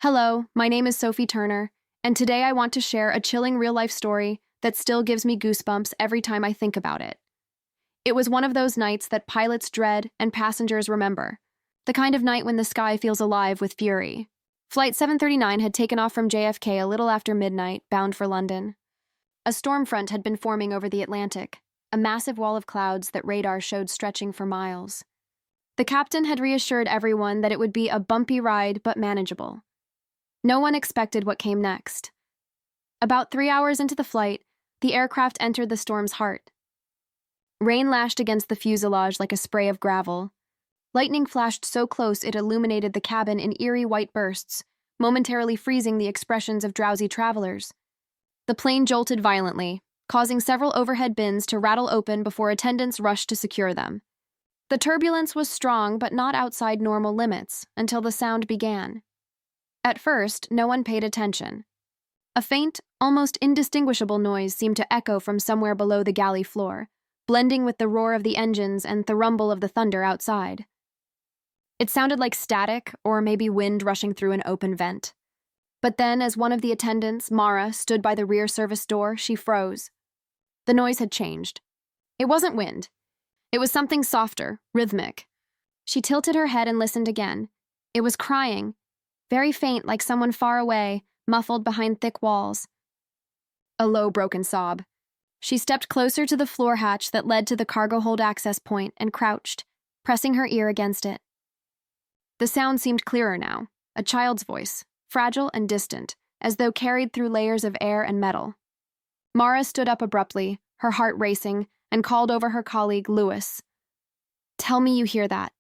Hello, my name is Sophie Turner, and today I want to share a chilling real-life story that still gives me goosebumps every time I think about it. It was one of those nights that pilots dread and passengers remember, the kind of night when the sky feels alive with fury. Flight 739 had taken off from JFK a little after midnight, bound for London. A storm front had been forming over the Atlantic, a massive wall of clouds that radar showed stretching for miles. The captain had reassured everyone that it would be a bumpy ride but manageable. No one expected what came next. About 3 hours into the flight, the aircraft entered the storm's heart. Rain lashed against the fuselage like a spray of gravel. Lightning flashed so close it illuminated the cabin in eerie white bursts, momentarily freezing the expressions of drowsy travelers. The plane jolted violently, causing several overhead bins to rattle open before attendants rushed to secure them. The turbulence was strong but not outside normal limits until the sound began. At first, no one paid attention. A faint, almost indistinguishable noise seemed to echo from somewhere below the galley floor, blending with the roar of the engines and the rumble of the thunder outside. It sounded like static or maybe wind rushing through an open vent. But then, as one of the attendants, Mara, stood by the rear service door, she froze. The noise had changed. It wasn't wind. It was something softer, rhythmic. She tilted her head and listened again. It was crying. Very faint, like someone far away, muffled behind thick walls. A low, broken sob. She stepped closer to the floor hatch that led to the cargo hold access point and crouched, pressing her ear against it. The sound seemed clearer now, a child's voice, fragile and distant, as though carried through layers of air and metal. Mara stood up abruptly, her heart racing, and called over her colleague, Lewis. "Tell me you hear that,"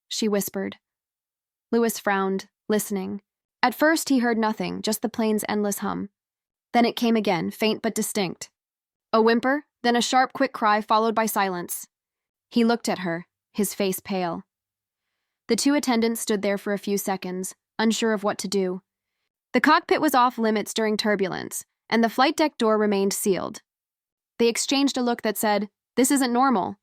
she whispered. Lewis frowned, listening. At first he heard nothing, just the plane's endless hum. Then it came again, faint but distinct. A whimper, then a sharp, quick cry followed by silence. He looked at her, his face pale. The two attendants stood there for a few seconds, unsure of what to do. The cockpit was off limits during turbulence, and the flight deck door remained sealed. They exchanged a look that said, "This isn't normal."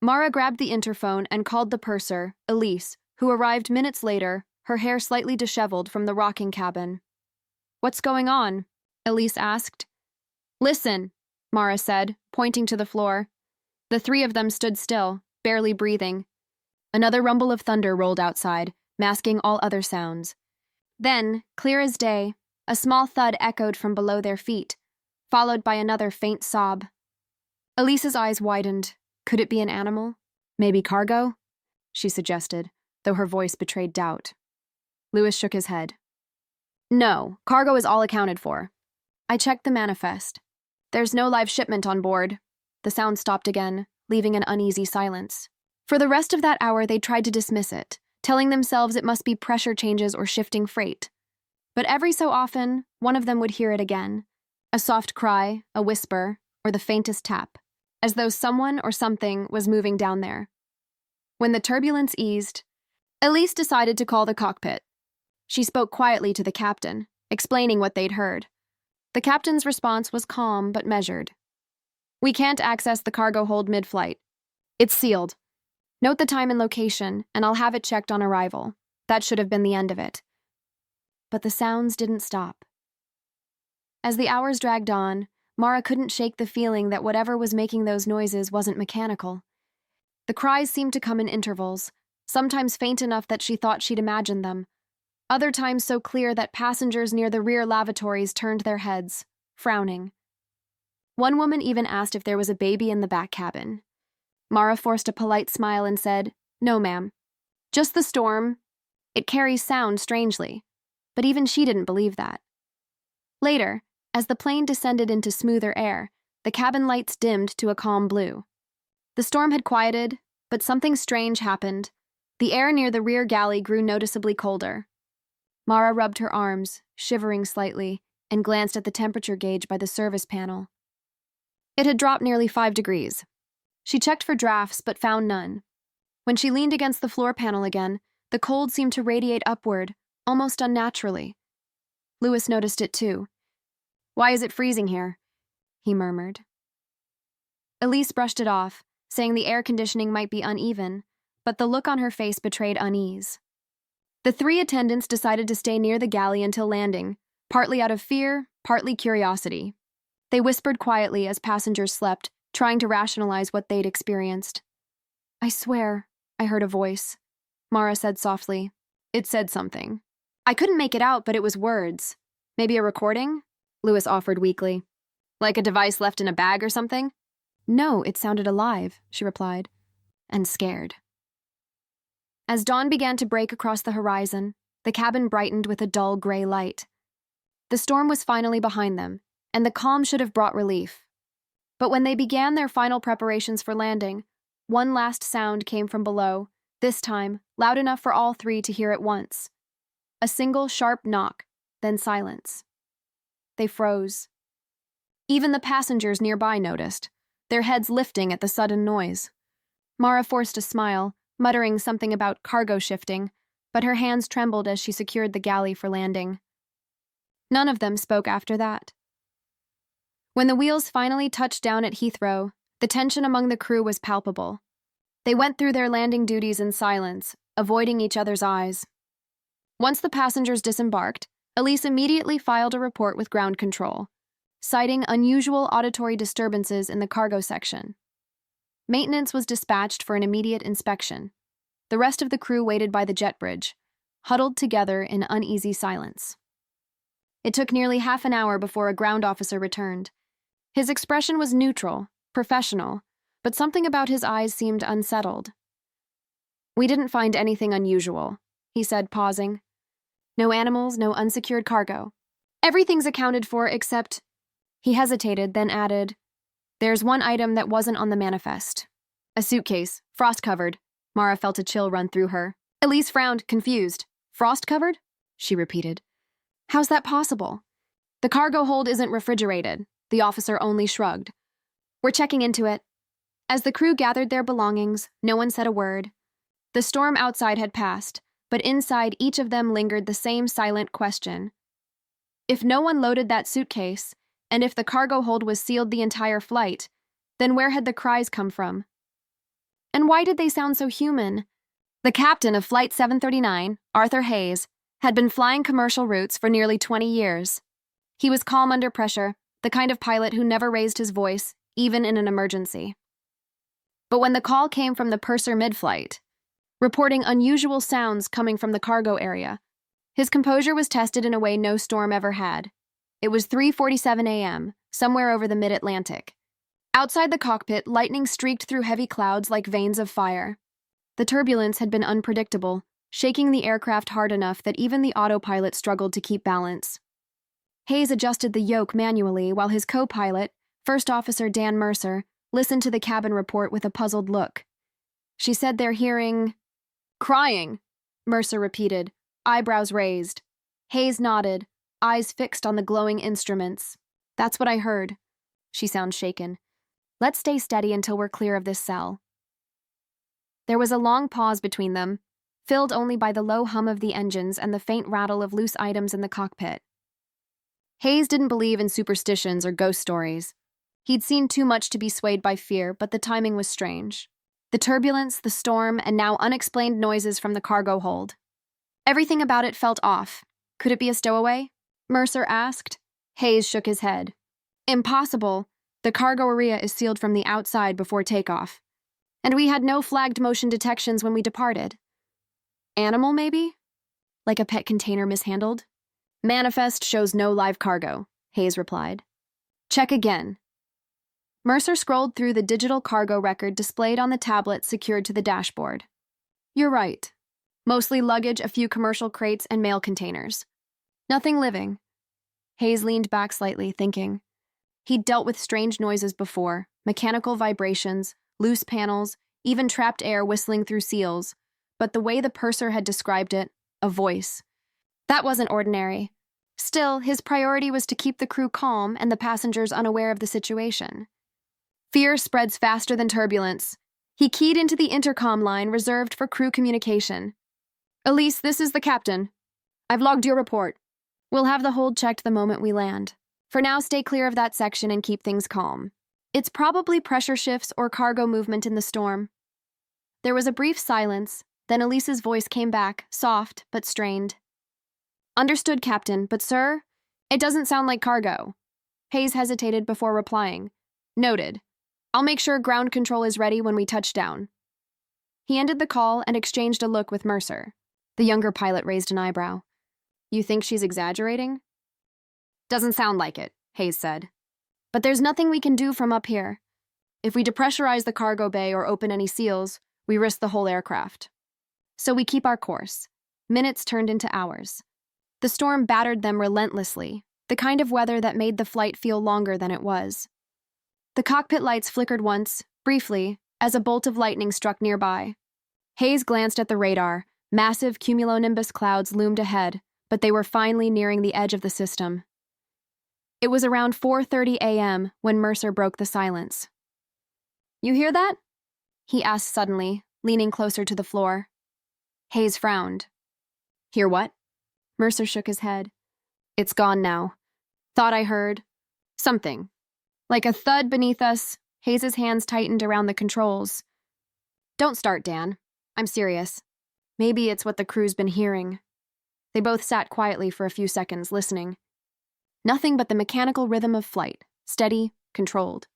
Mara grabbed the interphone and called the purser, Elise, who arrived minutes later, her hair slightly disheveled from the rocking cabin. "What's going on?" Elise asked. "Listen," Mara said, pointing to the floor. The three of them stood still, barely breathing. Another rumble of thunder rolled outside, masking all other sounds. Then, clear as day, a small thud echoed from below their feet, followed by another faint sob. Elise's eyes widened. Could it be an animal? Maybe cargo? She suggested, though her voice betrayed doubt. Lewis shook his head. "No, cargo is all accounted for. I checked the manifest. There's no live shipment on board." The sound stopped again, leaving an uneasy silence. For the rest of that hour, they tried to dismiss it, telling themselves it must be pressure changes or shifting freight. But every so often, one of them would hear it again. A soft cry, a whisper, or the faintest tap, as though someone or something was moving down there. When the turbulence eased, Elise decided to call the cockpit. She spoke quietly to the captain, explaining what they'd heard. The captain's response was calm but measured. "We can't access the cargo hold mid-flight. It's sealed. Note the time and location, and I'll have it checked on arrival." That should have been the end of it. But the sounds didn't stop. As the hours dragged on, Mara couldn't shake the feeling that whatever was making those noises wasn't mechanical. The cries seemed to come in intervals, sometimes faint enough that she thought she'd imagined them, other times so clear that passengers near the rear lavatories turned their heads, frowning. One woman even asked if there was a baby in the back cabin. Mara forced a polite smile and said, "No, ma'am. Just the storm. It carries sound strangely." But even she didn't believe that. Later, as the plane descended into smoother air, the cabin lights dimmed to a calm blue. The storm had quieted, but something strange happened. The air near the rear galley grew noticeably colder. Mara rubbed her arms, shivering slightly, and glanced at the temperature gauge by the service panel. It had dropped nearly 5 degrees. She checked for drafts but found none. When she leaned against the floor panel again, the cold seemed to radiate upward, almost unnaturally. Lewis noticed it too. "Why is it freezing here?" he murmured. Elise brushed it off, saying the air conditioning might be uneven, but the look on her face betrayed unease. The three attendants decided to stay near the galley until landing, partly out of fear, partly curiosity. They whispered quietly as passengers slept, trying to rationalize what they'd experienced. "I swear," I heard a voice. Mara said softly. "It said something." "I couldn't make it out, but it was words." "Maybe a recording?" Lewis offered weakly. "Like a device left in a bag or something?" "No, it sounded alive," she replied, "and scared." As dawn began to break across the horizon, the cabin brightened with a dull gray light. The storm was finally behind them, and the calm should have brought relief. But when they began their final preparations for landing, one last sound came from below, this time loud enough for all three to hear at once. A single sharp knock, then silence. They froze. Even the passengers nearby noticed, their heads lifting at the sudden noise. Mara forced a smile, muttering something about cargo shifting, but her hands trembled as she secured the galley for landing. None of them spoke after that. When the wheels finally touched down at Heathrow, the tension among the crew was palpable. They went through their landing duties in silence, avoiding each other's eyes. Once the passengers disembarked, Elise immediately filed a report with ground control, citing unusual auditory disturbances in the cargo section. Maintenance was dispatched for an immediate inspection. The rest of the crew waited by the jet bridge, huddled together in uneasy silence. It took nearly half an hour before a ground officer returned. His expression was neutral, professional, but something about his eyes seemed unsettled. "We didn't find anything unusual," he said, pausing. "No animals, no unsecured cargo. Everything's accounted for except—" He hesitated, then added, "There's one item that wasn't on the manifest. A suitcase, frost-covered." Mara felt a chill run through her. Elise frowned, confused. "Frost-covered?" she repeated. "How's that possible?" "The cargo hold isn't refrigerated," the officer only shrugged. "We're checking into it." As the crew gathered their belongings, no one said a word. The storm outside had passed, but inside each of them lingered the same silent question. If no one loaded that suitcase, and if the cargo hold was sealed the entire flight, then where had the cries come from? And why did they sound so human? The captain of Flight 739, Arthur Hayes, had been flying commercial routes for nearly 20 years. He was calm under pressure, the kind of pilot who never raised his voice, even in an emergency. But when the call came from the purser mid-flight, reporting unusual sounds coming from the cargo area, his composure was tested in a way no storm ever had. It was 3:47 a.m., somewhere over the mid-Atlantic. Outside the cockpit, lightning streaked through heavy clouds like veins of fire. The turbulence had been unpredictable, shaking the aircraft hard enough that even the autopilot struggled to keep balance. Hayes adjusted the yoke manually while his co-pilot, First Officer Dan Mercer, listened to the cabin report with a puzzled look. "She said they're hearing—" "Crying," Mercer repeated, eyebrows raised. Hayes nodded, eyes fixed on the glowing instruments. "That's what I heard." She sounds shaken. "Let's stay steady until we're clear of this cell." There was a long pause between them, filled only by the low hum of the engines and the faint rattle of loose items in the cockpit. Hayes didn't believe in superstitions or ghost stories. He'd seen too much to be swayed by fear, but the timing was strange. The turbulence, the storm, and now unexplained noises from the cargo hold. Everything about it felt off. Could it be a stowaway? Mercer asked. Hayes shook his head. "Impossible. The cargo area is sealed from the outside before takeoff. And we had no flagged motion detections when we departed." "Animal, maybe? Like a pet container mishandled?" "Manifest shows no live cargo," Hayes replied. "Check again." Mercer scrolled through the digital cargo record displayed on the tablet secured to the dashboard. "You're right. Mostly luggage, a few commercial crates, and mail containers. Nothing living." Hayes leaned back slightly, thinking. He'd dealt with strange noises before, mechanical vibrations, loose panels, even trapped air whistling through seals, but the way the purser had described it, a voice. That wasn't ordinary. Still, his priority was to keep the crew calm and the passengers unaware of the situation. Fear spreads faster than turbulence. He keyed into the intercom line reserved for crew communication. "Elise, this is the captain. I've logged your report. We'll have the hold checked the moment we land. For now, stay clear of that section and keep things calm. It's probably pressure shifts or cargo movement in the storm." There was a brief silence, Then Elise's voice came back, soft but strained. Understood, Captain, but sir, it doesn't sound like cargo. Hayes hesitated before replying. Noted. I'll make sure ground control is ready when we touch down. He ended the call and exchanged a look with Mercer. The younger pilot raised an eyebrow. You think she's exaggerating? Doesn't sound like it, Hayes said. But there's nothing we can do from up here. If we depressurize the cargo bay or open any seals, we risk the whole aircraft. So we keep our course. Minutes turned into hours. The storm battered them relentlessly, the kind of weather that made the flight feel longer than it was. The cockpit lights flickered once, briefly, as a bolt of lightning struck nearby. Hayes glanced at the radar. Massive cumulonimbus clouds loomed ahead, but they were finally nearing the edge of the system. It was around 4:30 a.m. when Mercer broke the silence. You hear that? He asked suddenly, leaning closer to the floor. Hayes frowned. Hear what? Mercer shook his head. It's gone now. Thought I heard something. Like a thud beneath us. Hayes's hands tightened around the controls. Don't start, Dan. I'm serious. Maybe it's what the crew's been hearing. They both sat quietly for a few seconds, listening. Nothing but the mechanical rhythm of flight, steady, controlled.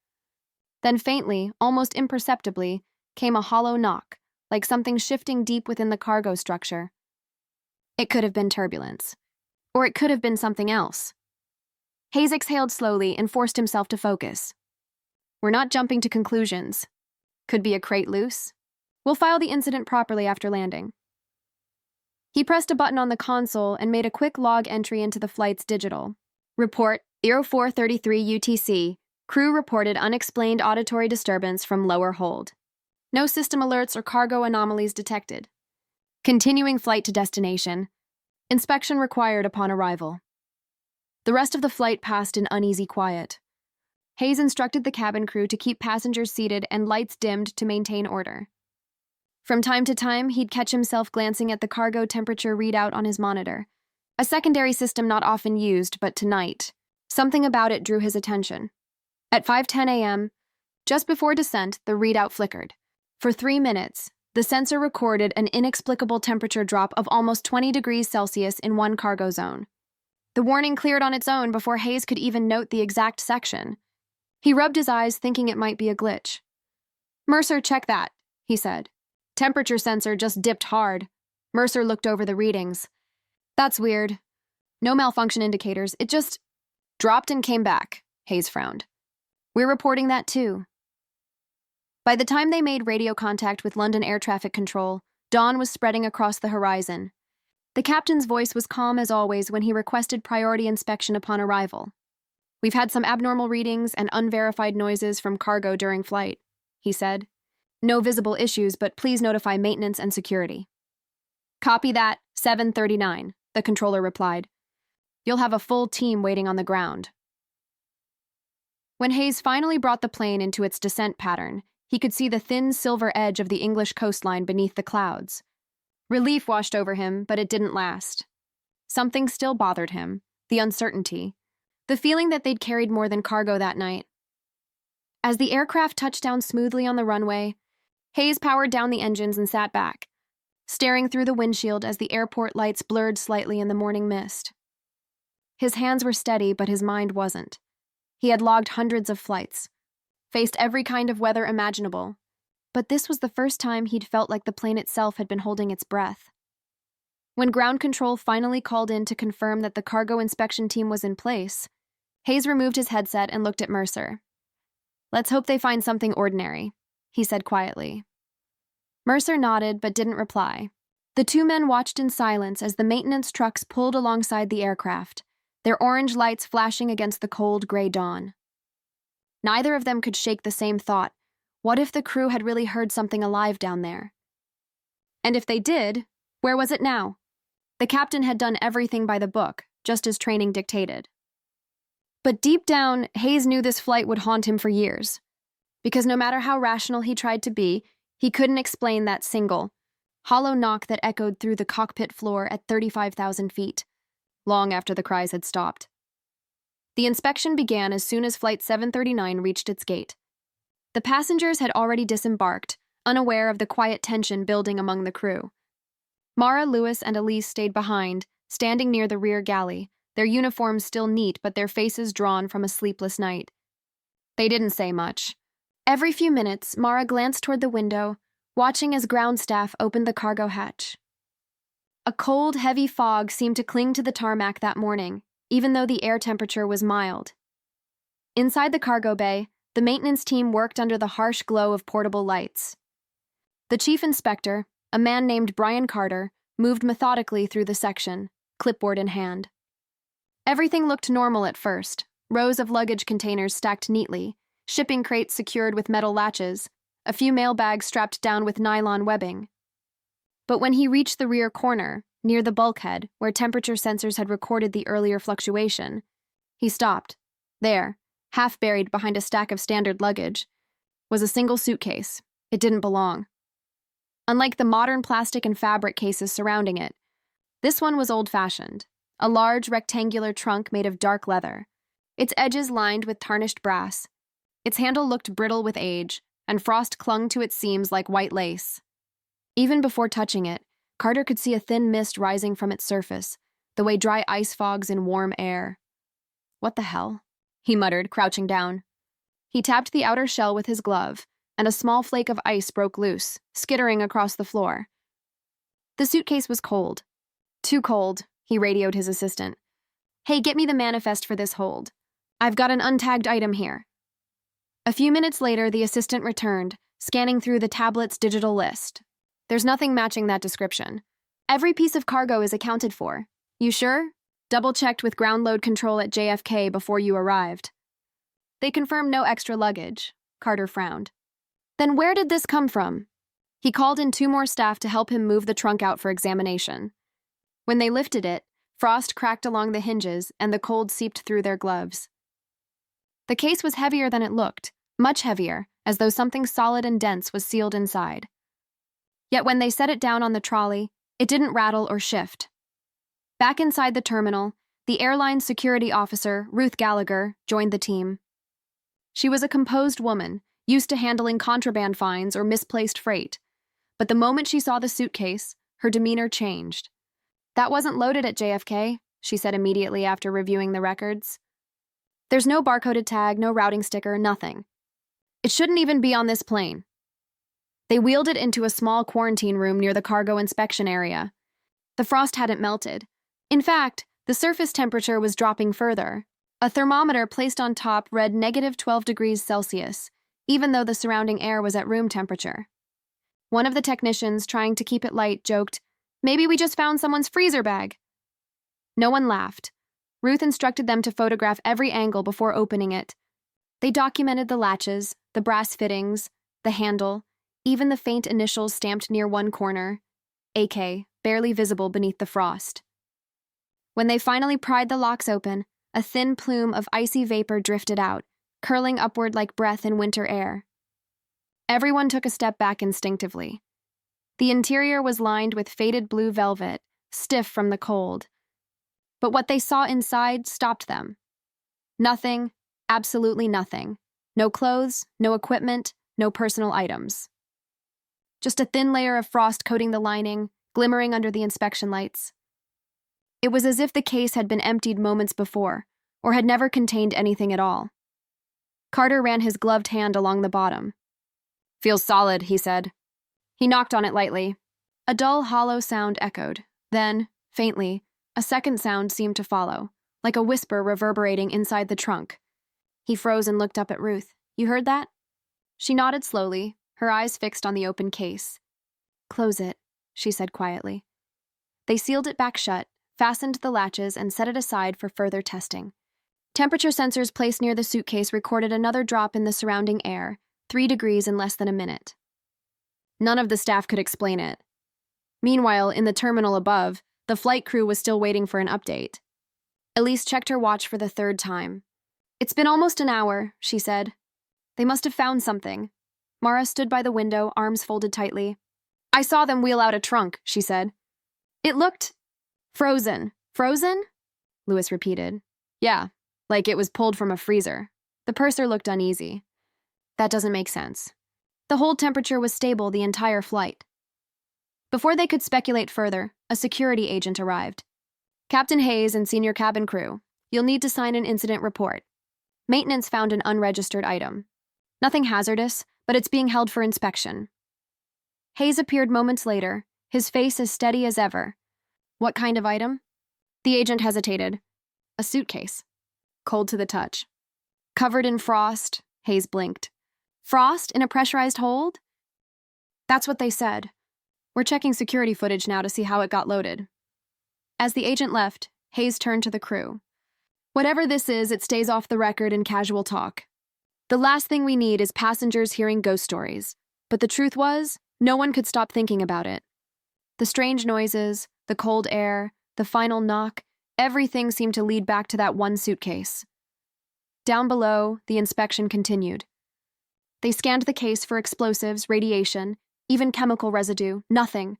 Then faintly, almost imperceptibly, came a hollow knock, like something shifting deep within the cargo structure. It could have been turbulence. Or it could have been something else. Hayes exhaled slowly and forced himself to focus. We're not jumping to conclusions. Could be a crate loose. We'll file the incident properly after landing. He pressed a button on the console and made a quick log entry into the flight's digital. Report 0433 UTC. Crew reported unexplained auditory disturbance from lower hold. No system alerts or cargo anomalies detected. Continuing flight to destination. Inspection required upon arrival. The rest of the flight passed in uneasy quiet. Hayes instructed the cabin crew to keep passengers seated and lights dimmed to maintain order. From time to time, he'd catch himself glancing at the cargo temperature readout on his monitor, a secondary system not often used, but tonight, something about it drew his attention. At 5:10 a.m., just before descent, the readout flickered. For 3 minutes, the sensor recorded an inexplicable temperature drop of almost 20 degrees Celsius in one cargo zone. The warning cleared on its own before Hayes could even note the exact section. He rubbed his eyes, thinking it might be a glitch. Mercer, check that, he said. Temperature sensor just dipped hard. Mercer looked over the readings. That's weird. No malfunction indicators. It just dropped and came back, Hayes frowned. We're reporting that too. By the time they made radio contact with London Air Traffic Control, dawn was spreading across the horizon. The captain's voice was calm as always when he requested priority inspection upon arrival. We've had some abnormal readings and unverified noises from cargo during flight, he said. No visible issues, but please notify maintenance and security. Copy that, 739, the controller replied. You'll have a full team waiting on the ground. When Hayes finally brought the plane into its descent pattern, he could see the thin silver edge of the English coastline beneath the clouds. Relief washed over him, but it didn't last. Something still bothered him, the uncertainty, the feeling that they'd carried more than cargo that night. As the aircraft touched down smoothly on the runway, Hayes powered down the engines and sat back, staring through the windshield as the airport lights blurred slightly in the morning mist. His hands were steady, but his mind wasn't. He had logged hundreds of flights, faced every kind of weather imaginable, but this was the first time he'd felt like the plane itself had been holding its breath. When ground control finally called in to confirm that the cargo inspection team was in place, Hayes removed his headset and looked at Mercer. Let's hope they find something ordinary, he said quietly. Mercer nodded but didn't reply. The two men watched in silence as the maintenance trucks pulled alongside the aircraft, their orange lights flashing against the cold gray dawn. Neither of them could shake the same thought. What if the crew had really heard something alive down there? And if they did, where was it now? The captain had done everything by the book, just as training dictated. But deep down, Hayes knew this flight would haunt him for years. Because no matter how rational he tried to be, he couldn't explain that single, hollow knock that echoed through the cockpit floor at 35,000 feet, long after the cries had stopped. The inspection began as soon as Flight 739 reached its gate. The passengers had already disembarked, unaware of the quiet tension building among the crew, Mara, Lewis, and Elise stayed behind, standing near the rear galley, their uniforms still neat but their faces drawn from a sleepless night. They didn't say much. Every few minutes, Mara glanced toward the window, watching as ground staff opened the cargo hatch. A cold, heavy fog seemed to cling to the tarmac that morning, even though the air temperature was mild. Inside the cargo bay, the maintenance team worked under the harsh glow of portable lights. The chief inspector, a man named Brian Carter, moved methodically through the section, clipboard in hand. Everything looked normal at first, rows of luggage containers stacked neatly, shipping crates secured with metal latches, a few mailbags strapped down with nylon webbing. But when he reached the rear corner, near the bulkhead, where temperature sensors had recorded the earlier fluctuation, he stopped. There, half buried behind a stack of standard luggage, was a single suitcase. It didn't belong. Unlike the modern plastic and fabric cases surrounding it, this one was old-fashioned, a large rectangular trunk made of dark leather, its edges lined with tarnished brass. Its handle looked brittle with age, and frost clung to its seams like white lace. Even before touching it, Carter could see a thin mist rising from its surface, the way dry ice fogs in warm air. "What the hell?" he muttered, crouching down. He tapped the outer shell with his glove, and a small flake of ice broke loose, skittering across the floor. The suitcase was cold. "Too cold," he radioed his assistant. "Hey, get me the manifest for this hold. I've got an untagged item here." A few minutes later, the assistant returned, scanning through the tablet's digital list. "There's nothing matching that description. Every piece of cargo is accounted for. You sure? Double-checked with ground load control at JFK before you arrived." They confirmed no extra luggage. Carter frowned. "Then where did this come from?" He called in 2 more staff to help him move the trunk out for examination. When they lifted it, frost cracked along the hinges and the cold seeped through their gloves. The case was heavier than it looked, much heavier, as though something solid and dense was sealed inside. Yet when they set it down on the trolley, it didn't rattle or shift. Back inside the terminal, the airline's security officer, Ruth Gallagher, joined the team. She was a composed woman, used to handling contraband fines or misplaced freight. But the moment she saw the suitcase, her demeanor changed. "That wasn't loaded at JFK," she said immediately after reviewing the records. "There's no barcoded tag, no routing sticker, nothing. It shouldn't even be on this plane." They wheeled it into a small quarantine room near the cargo inspection area. The frost hadn't melted. In fact, the surface temperature was dropping further. A thermometer placed on top read -12 degrees Celsius, even though the surrounding air was at room temperature. One of the technicians, trying to keep it light, joked, "Maybe we just found someone's freezer bag." No one laughed. Ruth instructed them to photograph every angle before opening it. They documented the latches, the brass fittings, the handle, even the faint initials stamped near one corner, AK, barely visible beneath the frost. When they finally pried the locks open, a thin plume of icy vapor drifted out, curling upward like breath in winter air. Everyone took a step back instinctively. The interior was lined with faded blue velvet, stiff from the cold. But what they saw inside stopped them. Nothing, absolutely nothing. No clothes, no equipment, no personal items. Just a thin layer of frost coating the lining, glimmering under the inspection lights. It was as if the case had been emptied moments before, or had never contained anything at all. Carter ran his gloved hand along the bottom. "Feels solid," he said. He knocked on it lightly. A dull, hollow sound echoed. Then, faintly, a second sound seemed to follow, like a whisper reverberating inside the trunk. He froze and looked up at Ruth. "You heard that?" She nodded slowly, her eyes fixed on the open case. "Close it," she said quietly. They sealed it back shut, fastened the latches, and set it aside for further testing. Temperature sensors placed near the suitcase recorded another drop in the surrounding air, 3 degrees in less than a minute. None of the staff could explain it. Meanwhile, in the terminal above, the flight crew was still waiting for an update. Elise checked her watch for the 3rd time. "It's been almost an hour," she said. "They must have found something." Mara stood by the window, arms folded tightly. "I saw them wheel out a trunk," she said. "It looked frozen." "Frozen?" Lewis repeated. "Yeah, like it was pulled from a freezer." The purser looked uneasy. "That doesn't make sense. The hold temperature was stable the entire flight." Before they could speculate further, a security agent arrived. "Captain Hayes and senior cabin crew, you'll need to sign an incident report. Maintenance found an unregistered item. Nothing hazardous, but it's being held for inspection." Hayes appeared moments later, his face as steady as ever. "What kind of item?" The agent hesitated. "A suitcase. Cold to the touch. Covered in frost," Hayes blinked. "Frost in a pressurized hold?" "That's what they said. We're checking security footage now to see how it got loaded." As the agent left, Hayes turned to the crew. "Whatever this is, it stays off the record in casual talk. The last thing we need is passengers hearing ghost stories. But the truth was, no one could stop thinking about it. The strange noises, the cold air, the final knock, everything seemed to lead back to that one suitcase." Down below, the inspection continued. They scanned the case for explosives, radiation, even chemical residue, nothing.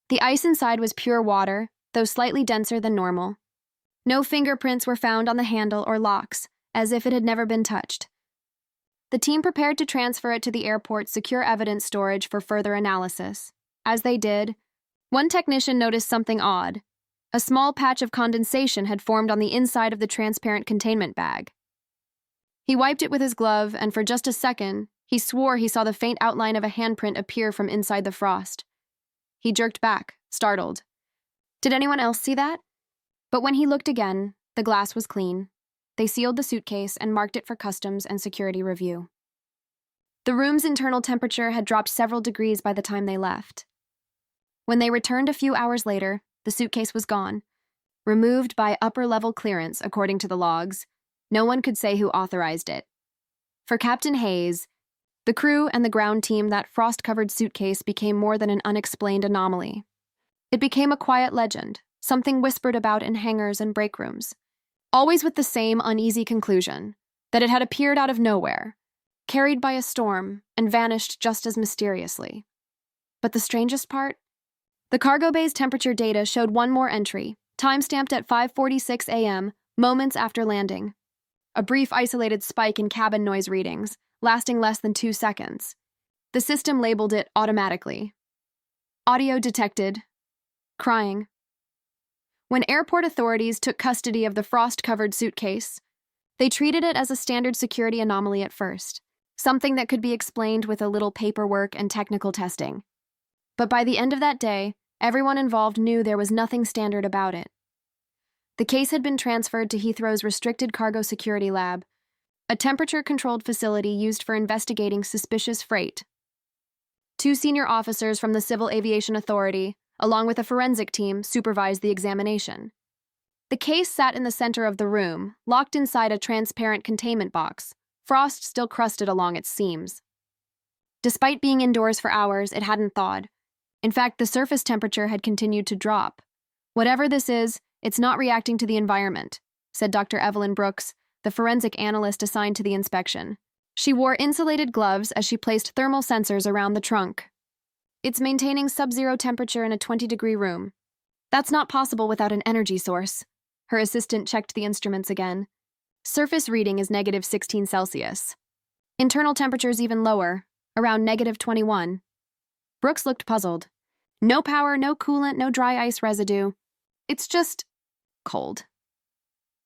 The ice inside was pure water, though slightly denser than normal. No fingerprints were found on the handle or locks, as if it had never been touched. The team prepared to transfer it to the airport's secure evidence storage for further analysis. As they did, one technician noticed something odd. A small patch of condensation had formed on the inside of the transparent containment bag. He wiped it with his glove, and for just a second, he swore he saw the faint outline of a handprint appear from inside the frost. He jerked back, startled. Did anyone else see that? But when he looked again, the glass was clean. They sealed the suitcase and marked it for customs and security review. The room's internal temperature had dropped several degrees by the time they left. When they returned a few hours later, the suitcase was gone. Removed by upper-level clearance, according to the logs. No one could say who authorized it. For Captain Hayes, the crew and the ground team, that frost-covered suitcase became more than an unexplained anomaly. It became a quiet legend, something whispered about in hangars and break rooms. Always with the same uneasy conclusion, that it had appeared out of nowhere, carried by a storm, and vanished just as mysteriously. But the strangest part? The cargo bay's temperature data showed one more entry, time-stamped at 5:46 a.m., moments after landing. A brief isolated spike in cabin noise readings, lasting less than 2 seconds. The system labeled it automatically. Audio detected. Crying. When airport authorities took custody of the frost-covered suitcase, they treated it as a standard security anomaly at first, something that could be explained with a little paperwork and technical testing. But by the end of that day, everyone involved knew there was nothing standard about it. The case had been transferred to Heathrow's restricted cargo security lab, a temperature-controlled facility used for investigating suspicious freight. 2 senior officers from the Civil Aviation Authority, along with a forensic team, supervised the examination. The case sat in the center of the room, locked inside a transparent containment box, frost still crusted along its seams. Despite being indoors for hours, it hadn't thawed. In fact, the surface temperature had continued to drop. "Whatever this is, it's not reacting to the environment," said Dr. Evelyn Brooks, the forensic analyst assigned to the inspection. She wore insulated gloves as she placed thermal sensors around the trunk. "It's maintaining sub-zero temperature in a 20-degree room. That's not possible without an energy source." Her assistant checked the instruments again. Surface reading is negative 16 Celsius. Internal temperature's even lower, around negative 21. Brooks looked puzzled. "No power, no coolant, no dry ice residue. It's just cold."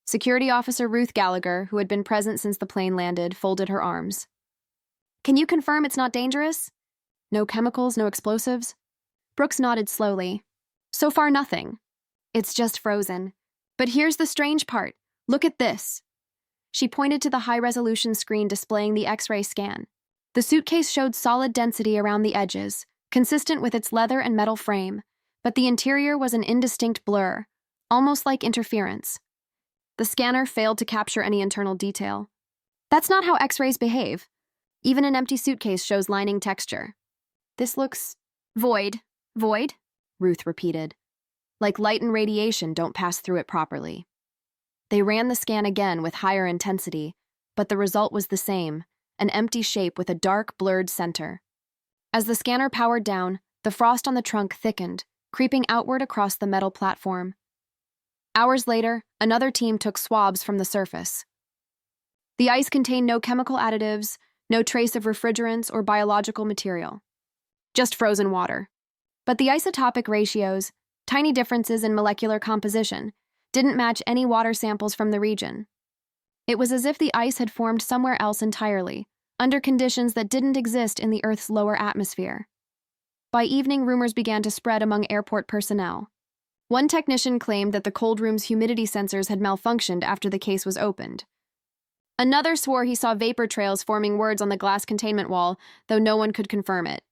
Security Officer Ruth Gallagher, who had been present since the plane landed, folded her arms. "Can you confirm it's not dangerous? No chemicals, no explosives?" Brooks nodded slowly. "So far, nothing. It's just frozen. But here's the strange part. Look at this." She pointed to the high-resolution screen displaying the X-ray scan. The suitcase showed solid density around the edges, consistent with its leather and metal frame, but the interior was an indistinct blur, almost like interference. The scanner failed to capture any internal detail. That's not how X-rays behave. Even an empty suitcase shows lining texture. "This looks void." "Void?" Ruth repeated. "Like light and radiation don't pass through it properly." They ran the scan again with higher intensity, but the result was the same, an empty shape with a dark, blurred center. As the scanner powered down, the frost on the trunk thickened, creeping outward across the metal platform. Hours later, another team took swabs from the surface. The ice contained no chemical additives, no trace of refrigerants or biological material. Just frozen water. But the isotopic ratios, tiny differences in molecular composition, didn't match any water samples from the region. It was as if the ice had formed somewhere else entirely, under conditions that didn't exist in the Earth's lower atmosphere. By evening, rumors began to spread among airport personnel. One technician claimed that the cold room's humidity sensors had malfunctioned after the case was opened. Another swore he saw vapor trails forming words on the glass containment wall, though no one could confirm it.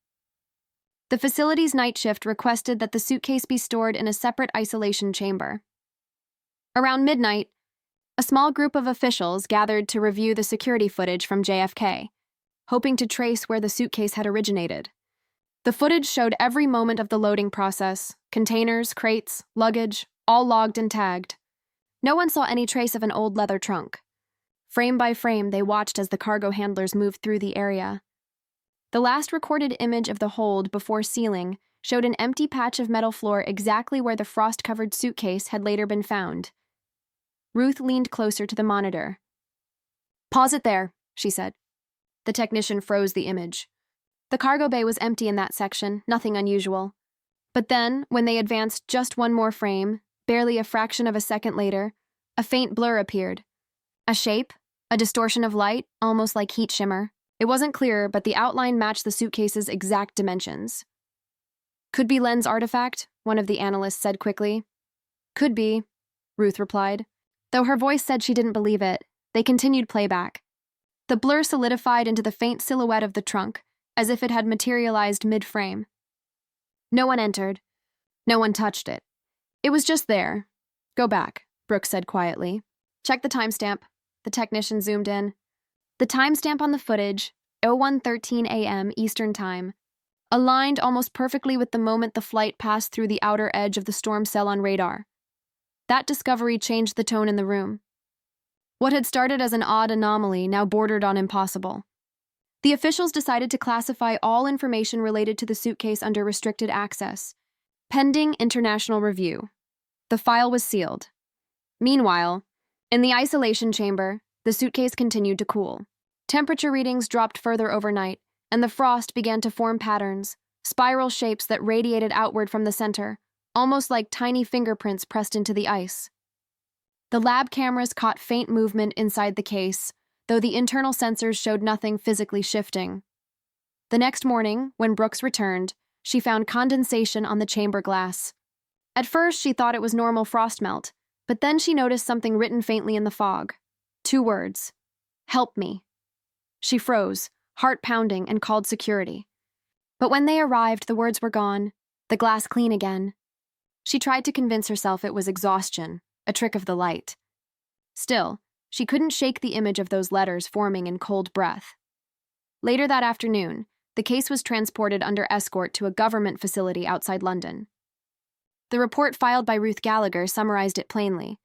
The facility's night shift requested that the suitcase be stored in a separate isolation chamber. Around midnight, a small group of officials gathered to review the security footage from JFK, hoping to trace where the suitcase had originated. The footage showed every moment of the loading process: containers, crates, luggage, all logged and tagged. No one saw any trace of an old leather trunk. Frame by frame, they watched as the cargo handlers moved through the area. The last recorded image of the hold before sealing showed an empty patch of metal floor exactly where the frost-covered suitcase had later been found. Ruth leaned closer to the monitor. "Pause it there," she said. The technician froze the image. The cargo bay was empty in that section, nothing unusual. But then, when they advanced just one more frame, barely a fraction of a second later, a faint blur appeared. A shape, a distortion of light, almost like heat shimmer. It wasn't clear, but the outline matched the suitcase's exact dimensions. "Could be lens artifact," one of the analysts said quickly. "Could be," Ruth replied. Though her voice said she didn't believe it, they continued playback. The blur solidified into the faint silhouette of the trunk, as if it had materialized mid-frame. No one entered. No one touched it. It was just there. "Go back," Brooks said quietly. "Check the timestamp." The technician zoomed in. The timestamp on the footage, 01:13 a.m. Eastern Time, aligned almost perfectly with the moment the flight passed through the outer edge of the storm cell on radar. That discovery changed the tone in the room. What had started as an odd anomaly now bordered on impossible. The officials decided to classify all information related to the suitcase under restricted access, pending international review. The file was sealed. Meanwhile, in the isolation chamber, the suitcase continued to cool. Temperature readings dropped further overnight, and the frost began to form patterns, spiral shapes that radiated outward from the center, almost like tiny fingerprints pressed into the ice. The lab cameras caught faint movement inside the case, though the internal sensors showed nothing physically shifting. The next morning, when Brooks returned, she found condensation on the chamber glass. At first, she thought it was normal frost melt, but then she noticed something written faintly in the fog. 2 words. "Help me." She froze, heart pounding, and called security. But when they arrived, the words were gone, the glass clean again. She tried to convince herself it was exhaustion, a trick of the light. Still, she couldn't shake the image of those letters forming in cold breath. Later that afternoon, the case was transported under escort to a government facility outside London. The report filed by Ruth Gallagher summarized it plainly.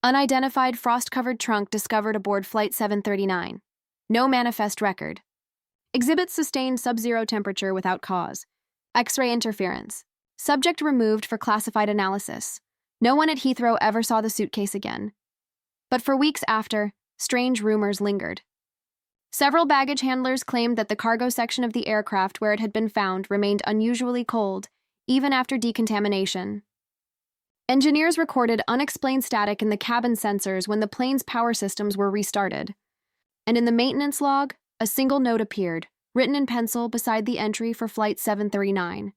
Unidentified frost-covered trunk discovered aboard Flight 739. No manifest record. Exhibits sustained sub-zero temperature without cause. X-ray interference. Subject removed for classified analysis. No one at Heathrow ever saw the suitcase again. But for weeks after, strange rumors lingered. Several baggage handlers claimed that the cargo section of the aircraft where it had been found remained unusually cold, even after decontamination. Engineers recorded unexplained static in the cabin sensors when the plane's power systems were restarted. And in the maintenance log, a single note appeared, written in pencil beside the entry for Flight 739.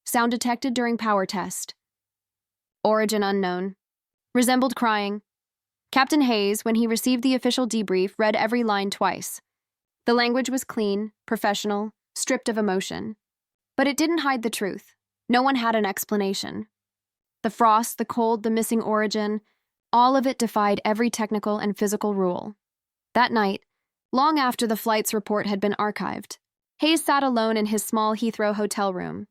Sound detected during power test. Origin unknown. Resembled crying. Captain Hayes, when he received the official debrief, read every line twice. The language was clean, professional, stripped of emotion. But it didn't hide the truth. No one had an explanation. The frost, the cold, the missing origin, all of it defied every technical and physical rule. That night, long after the flight's report had been archived, Hayes sat alone in his small Heathrow hotel room,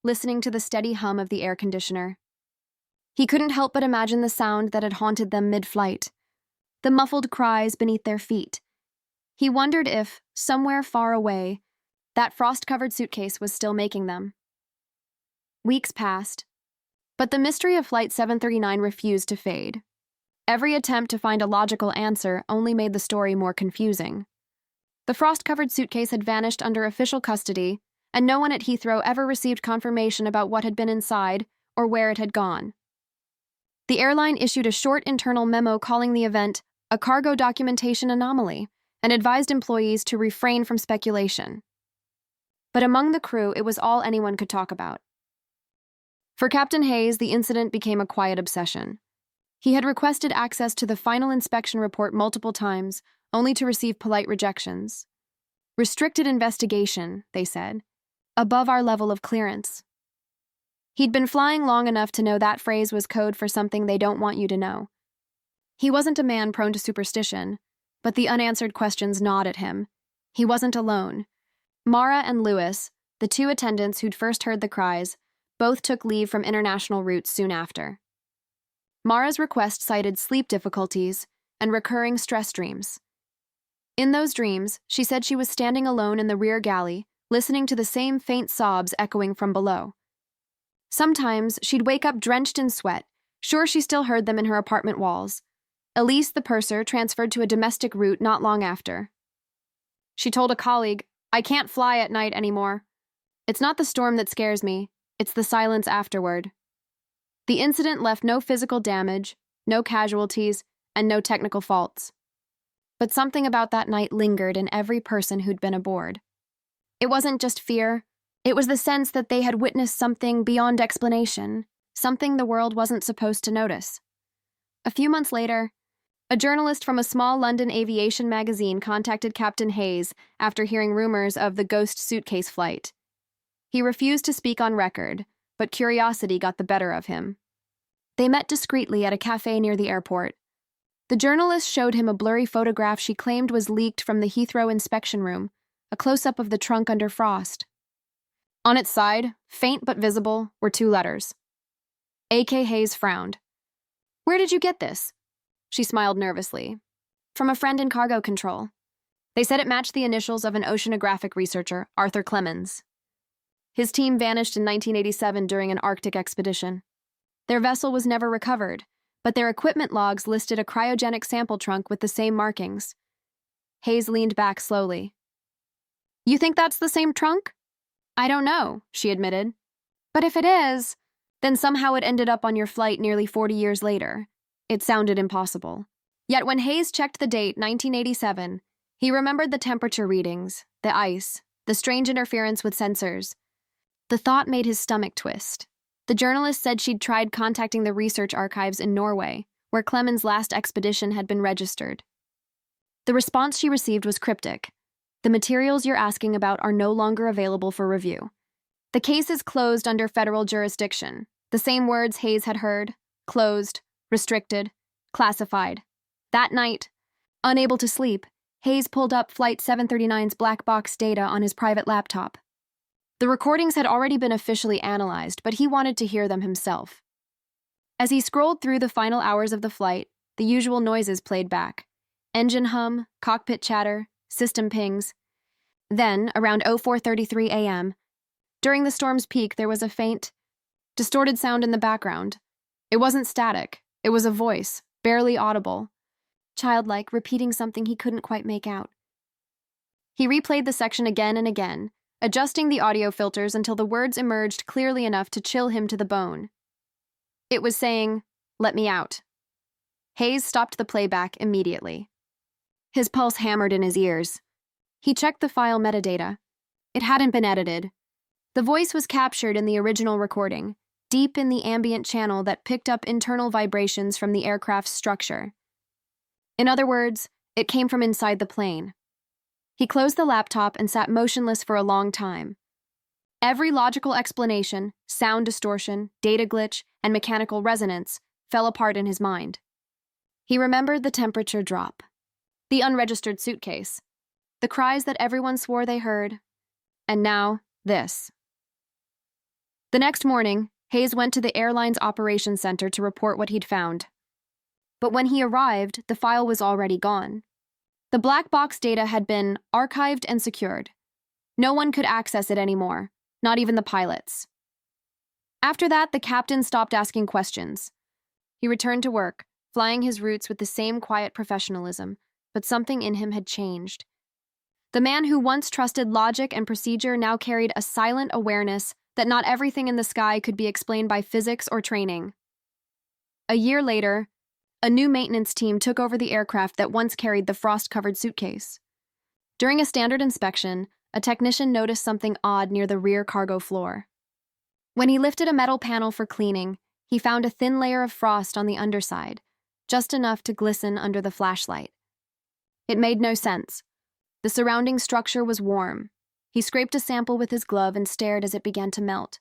listening to the steady hum of the air conditioner. He couldn't help but imagine the sound that had haunted them mid-flight, the muffled cries beneath their feet. He wondered if, somewhere far away, that frost-covered suitcase was still making them. Weeks passed, but the mystery of Flight 739 refused to fade. Every attempt to find a logical answer only made the story more confusing. The frost-covered suitcase had vanished under official custody, and no one at Heathrow ever received confirmation about what had been inside or where it had gone. The airline issued a short internal memo calling the event a cargo documentation anomaly and advised employees to refrain from speculation. But among the crew, it was all anyone could talk about. For Captain Hayes, the incident became a quiet obsession. He had requested access to the final inspection report multiple times, only to receive polite rejections. Restricted investigation, they said, above our level of clearance. He'd been flying long enough to know that phrase was code for something they don't want you to know. He wasn't a man prone to superstition, but the unanswered questions gnawed at him. He wasn't alone. Mara and Lewis, the two attendants who'd first heard the cries, both took leave from international routes soon after. Mara's request cited sleep difficulties and recurring stress dreams. In those dreams, she said she was standing alone in the rear galley, listening to the same faint sobs echoing from below. Sometimes she'd wake up drenched in sweat, sure she still heard them in her apartment walls. Elise, the purser, transferred to a domestic route not long after. She told a colleague, "I can't fly at night anymore. It's not the storm that scares me, it's the silence afterward." The incident left no physical damage, no casualties, and no technical faults. But something about that night lingered in every person who'd been aboard. It wasn't just fear, it was the sense that they had witnessed something beyond explanation, something the world wasn't supposed to notice. A few months later, a journalist from a small London aviation magazine contacted Captain Hayes after hearing rumors of the ghost suitcase flight. He refused to speak on record, but curiosity got the better of him. They met discreetly at a cafe near the airport. The journalist showed him a blurry photograph she claimed was leaked from the Heathrow inspection room, a close-up of the trunk under frost. On its side, faint but visible, were 2 letters. A.K. Hayes frowned. "Where did you get this?" She smiled nervously. "From a friend in cargo control. They said it matched the initials of an oceanographic researcher, Arthur Clemens. His team vanished in 1987 during an Arctic expedition. Their vessel was never recovered, but their equipment logs listed a cryogenic sample trunk with the same markings." Hayes leaned back slowly. "You think that's the same trunk?" "I don't know," she admitted. "But if it is, then somehow it ended up on your flight nearly 40 years later." It sounded impossible. Yet when Hayes checked the date, 1987, he remembered the temperature readings, the ice, the strange interference with sensors. The thought made his stomach twist. The journalist said she'd tried contacting the research archives in Norway, where Clemens' last expedition had been registered. The response she received was cryptic. "The materials you're asking about are no longer available for review. The case is closed under federal jurisdiction." The same words Hayes had heard: closed, restricted, classified. That night, unable to sleep, Hayes pulled up Flight 739's black box data on his private laptop. The recordings had already been officially analyzed, but he wanted to hear them himself. As he scrolled through the final hours of the flight, the usual noises played back: engine hum, cockpit chatter, system pings. Then, around 04:33 a.m., during the storm's peak, there was a faint, distorted sound in the background. It wasn't static. It was a voice, barely audible, childlike, repeating something he couldn't quite make out. He replayed the section again and again, adjusting the audio filters until the words emerged clearly enough to chill him to the bone. It was saying, "Let me out." Hayes stopped the playback immediately. His pulse hammered in his ears. He checked the file metadata. It hadn't been edited. The voice was captured in the original recording, deep in the ambient channel that picked up internal vibrations from the aircraft's structure. In other words, it came from inside the plane. He closed the laptop and sat motionless for a long time. Every logical explanation, sound distortion, data glitch, and mechanical resonance fell apart in his mind. He remembered the temperature drop, the unregistered suitcase, the cries that everyone swore they heard, and now this. The next morning, Hayes went to the airline's operations center to report what he'd found. But when he arrived, the file was already gone. The black box data had been archived and secured. No one could access it anymore, not even the pilots. After that, the captain stopped asking questions. He returned to work, flying his routes with the same quiet professionalism, but something in him had changed. The man who once trusted logic and procedure now carried a silent awareness that not everything in the sky could be explained by physics or training. A year later, a new maintenance team took over the aircraft that once carried the frost-covered Suitcase. During a standard inspection, a technician noticed something odd near the rear cargo floor. When he lifted a metal panel for cleaning, he found a thin layer of frost on the underside, just enough to glisten under the flashlight. It made no sense. The surrounding structure was warm. He scraped a sample with his glove and stared as it began to melt,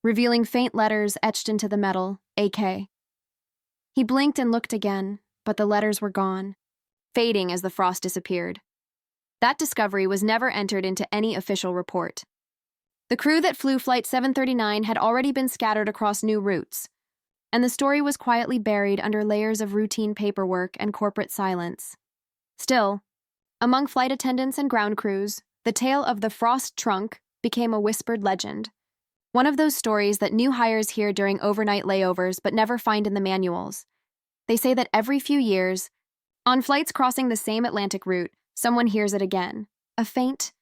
revealing faint letters etched into the metal, AK. He blinked and looked again, but the letters were gone, fading as the frost disappeared. That discovery was never entered into any official report. The crew that flew Flight 739 had already been scattered across new routes, and the story was quietly buried under layers of routine paperwork and corporate silence. Still, among flight attendants and ground crews, the tale of the frost trunk became a whispered legend. One of those stories that new hires hear during overnight layovers but never find in the manuals. They say that every few years, on flights crossing the same Atlantic route, someone hears it again. A faint,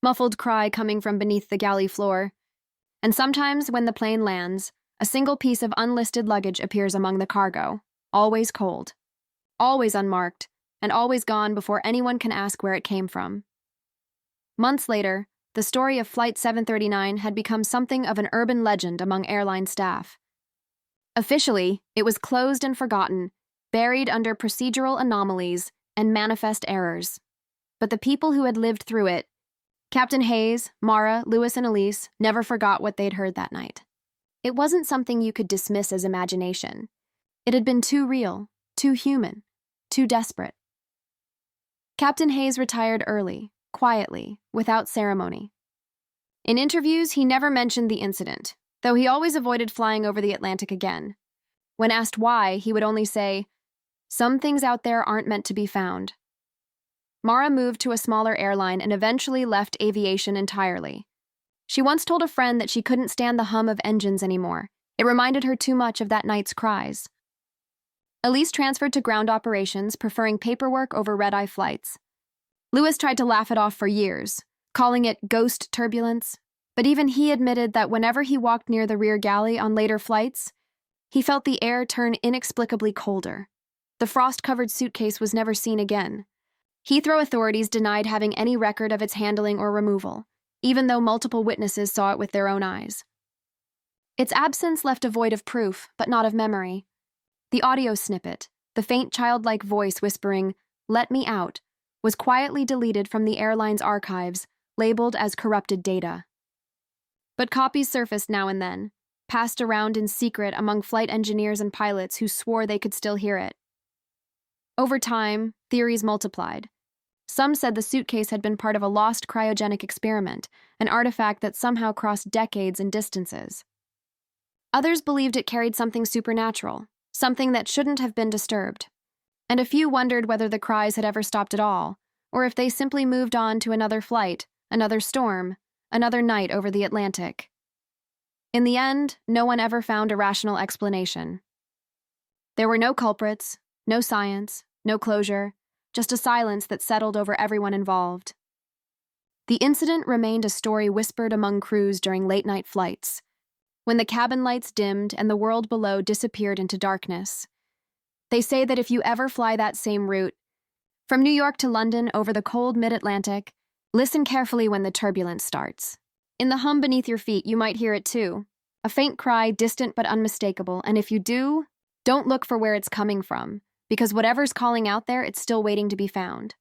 muffled cry coming from beneath the galley floor. And sometimes, when the plane lands, a single piece of unlisted luggage appears among the cargo, always cold, always unmarked, and always gone before anyone can ask where it came from. Months later, the story of Flight 739 had become something of an urban legend among airline staff. Officially, it was closed and forgotten, buried under procedural anomalies and manifest errors. But the people who had lived through it, Captain Hayes, Mara, Lewis, and Elise, never forgot what they'd heard that night. It wasn't something you could dismiss as imagination. It had been too real, too human, too desperate. Captain Hayes retired early, quietly, without ceremony. In interviews, he never mentioned the incident, though he always avoided flying over the Atlantic again. When asked why, he would only say, "Some things out there aren't meant to be found." Mara moved to a smaller airline and eventually left aviation entirely. She once told a friend that she couldn't stand the hum of engines anymore. It reminded her too much of that night's cries. Elise transferred to ground operations, preferring paperwork over red-eye flights. Lewis tried to laugh it off for years, calling it ghost turbulence, but even he admitted that whenever he walked near the rear galley on later flights, he felt the air turn inexplicably colder. The frost-covered Suitcase was never seen again. Heathrow authorities denied having any record of its handling or removal, even though multiple witnesses saw it with their own eyes. Its absence left a void of proof, but not of memory. The audio snippet, the faint childlike voice whispering, "Let me out," was quietly deleted from the airline's archives, labeled as corrupted data. But copies surfaced now and then, passed around in secret among flight engineers and pilots who swore they could still hear it. Over time, theories multiplied. Some said the Suitcase had been part of a lost cryogenic experiment, an artifact that somehow crossed decades and distances. Others believed it carried something supernatural, something that shouldn't have been disturbed. And a few wondered whether the cries had ever stopped at all, or if they simply moved on to another flight, another storm, another night over the Atlantic. In the end, no one ever found a rational explanation. There were no culprits, no science, no closure, just a silence that settled over everyone involved. The incident remained a story whispered among crews during late-night flights, when the cabin lights dimmed and the world below disappeared into darkness. They say that if you ever fly that same route, from New York to London over the cold mid-Atlantic, listen carefully when the turbulence starts. In the hum beneath your feet, you might hear it too. A faint cry, distant but unmistakable, and if you do, don't look for where it's coming from, because whatever's calling out there, it's still waiting to be found.